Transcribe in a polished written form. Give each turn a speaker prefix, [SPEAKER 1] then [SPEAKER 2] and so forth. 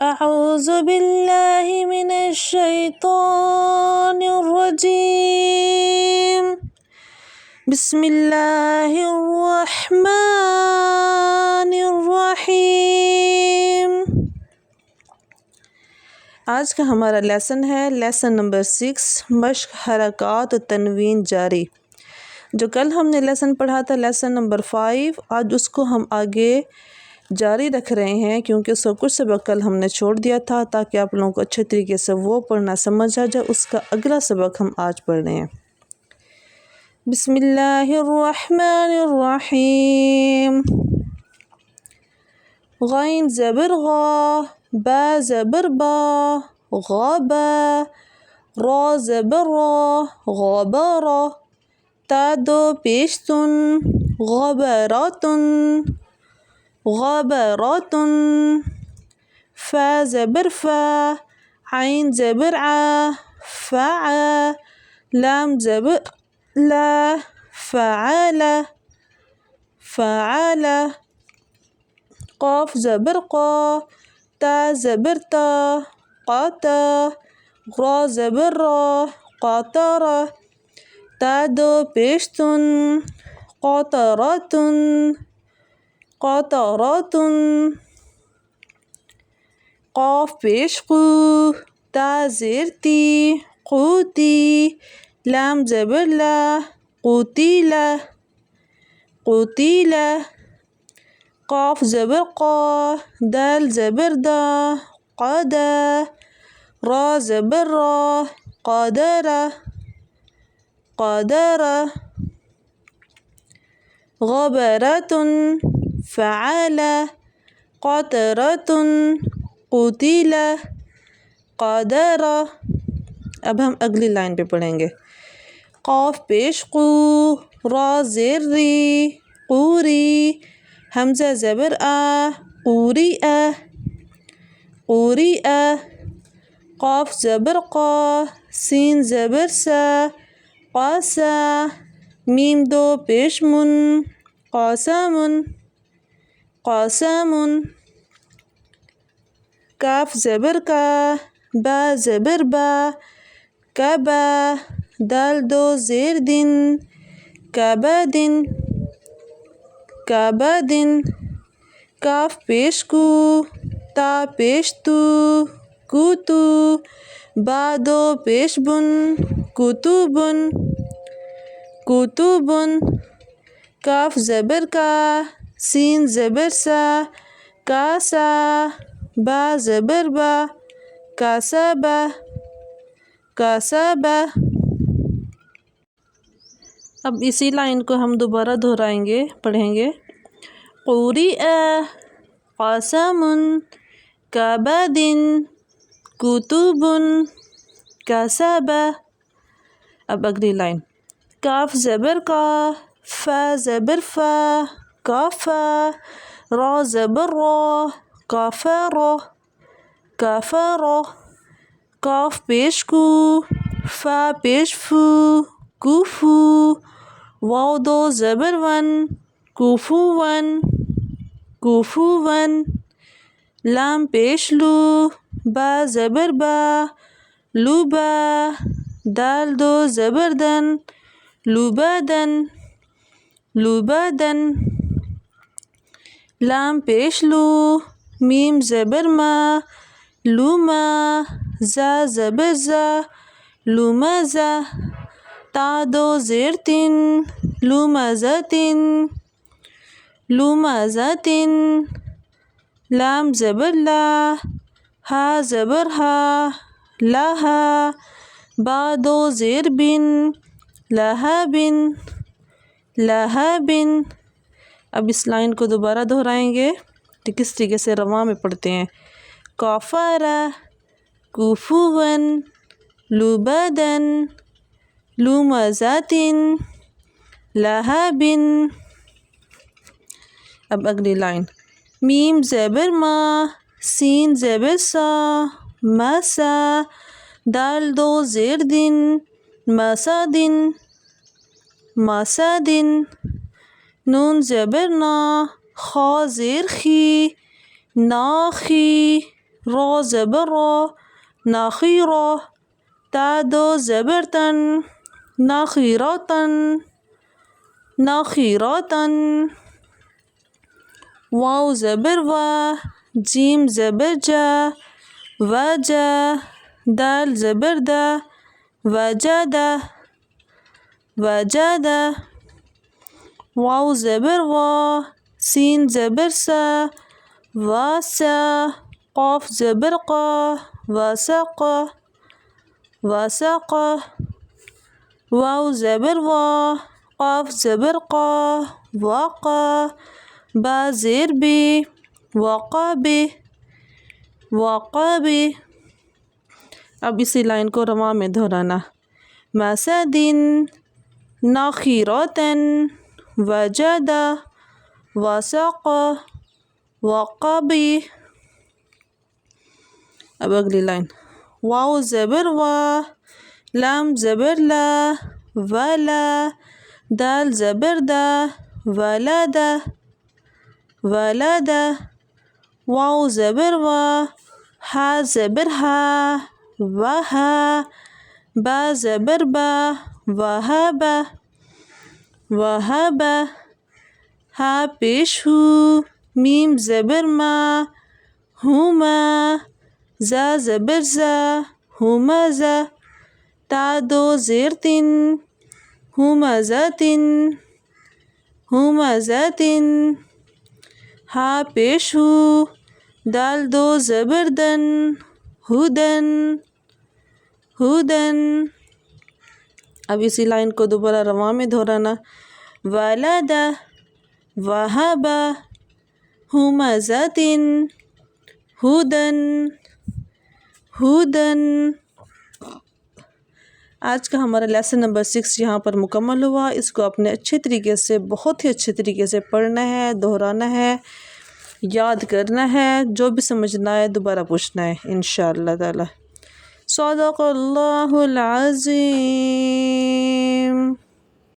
[SPEAKER 1] اعوذ باللہ من الشیطان الرجیم بسم اللہ الرحمن الرحیم۔ آج کا ہمارا لیسن ہے لیسن نمبر 6 مشق حرکات و تنوین جاری۔ جو کل ہم نے لیسن پڑھا تھا لیسن نمبر 5، آج اس کو ہم آگے جاری رکھ رہے ہیں کیونکہ اس کا کچھ سبق کل ہم نے چھوڑ دیا تھا تاکہ آپ لوگوں کو اچھے طریقے سے وہ پڑھنا سمجھ آ جائے۔ اس کا اگلا سبق ہم آج پڑھ رہے ہیں۔ بسم اللہ الرحمن الرحیم۔ غین زبر غا، با زبر با، غابا، را زبر را، غابارا، تا دو پیشتن، غبراتن، غبراتن، فا زبر فا، عین زبر ع، فع، لام زبر لا، فعال، فعال، قاف زبر قا، تا زبر تا، قاتا، را زبر را، قاطارا، تا دو پیشتن، قاطراتن، قاطراتن، قاف پیش قو، تا زیر تی، قوتی، لام زبر لا، قوتیلا، قوتیلا، قاف زبر قا، دال زبر دا، قادا، را زبر را، قادرا، قادرا، غبراتن، فعالا، قاطراتن، قوتیلا، قادرا۔ اب ہم اگلی لائن پہ پڑھیں گے۔ قاف پیش قو، را زیر ری، قوری، حمزہ زبر آ، قوری آ، قوری آ، قاف زبر قا، سین زبر سا، قاسا، میم دو پیش من، قاسمن، قاسمن، کاف زبر کا، با زبر با، کبا، دال دو زیر دن، کبدن، کبدن، کاف پیش کو، تا پیش تو، کوتو، با دو پیش بن، کتبن، کتبن، کاف زبر کا، سین زبر سا، کاسا، با زبر با، کاسبا، کاسبا۔ اب اسی لائن کو ہم دوبارہ دہرائیں گے، پڑھیں گے۔ قُرِئَ، قَسَمٌ، كَبَدٍ، كُتُبٌ، كَسَبَ۔ اب اگلی لائن۔ کاف زبر کا، فا زبر فا، کافا، را زبر را، کافارا، کافارا، کاف پیش کو، فا پیش فو، کوفو، واو دو زبر ون، کوفون، کوفون، لام پیش لو، با زبر با، لوبا، دال دو زبر دن، لوبادن، لوبادن، لام پیش لو، میم زبر ما، لوما، زا زبر زا، لومزا، تا دو زیر تن، لومزتن، لومزتن، لام زبر لا، ہا زبر ہا، لہا، با دو زیر بن، لہبن، لہبن۔ اب اس لائن کو دوبارہ دہرائیں گے تو کس طریقے سے رواں میں پڑھتے ہیں۔ کافارا، کوفون، لوبدن، لومزتن، لہبن۔ اب اگلی لائن۔ میم زبر ما، سین زبر سا، مسا، دال دو زیر دن، مسدن، مسدن، نون زبر نا، خا زیر خی، ناخی، را زبر را ناخیرا تا دو زبر تن ناخیراتن ناخیراتن واو زبر و جیم زبر جا وجا دال زبر دا وجدا وجدا واو زبر و سین زبر سا واسا قاف زبر قا وسق وسق واو زبر و قاف زبر قا وقا با زیر بی وقابی وقابی اب اسی لائن کو رواں میں دہرانا مسدن ناخیراتن وجدا وسق وقبی اب اگلی لائن واو زبر و لام زبر لا ولا دال زبر دا ولدا ولدا واو زبر و ہا زبر ہا وہا با زبر با وہبا وہبا ہا پیش ہو میم زبر ما ہما زا زبر زا ہمزا تا دو زیر تن ہمزتن ہمزتن ہا پیش ہو دال دو زبر دن ہدن ہدن اب اسی لائن کو دوبارہ رواں میں دہرانا ولدا وہبا ہمزتن ہدن ہدن آج کا ہمارا لیسن نمبر 6 یہاں پر مکمل ہوا. اس کو اپنے اچھے طریقے سے بہت ہی اچھے طریقے سے پڑھنا ہے، دہرانا ہے، یاد کرنا ہے، جو بھی سمجھنا ہے دوبارہ پوچھنا ہے انشاءاللہ تعالی. صدق اللہ العظیم.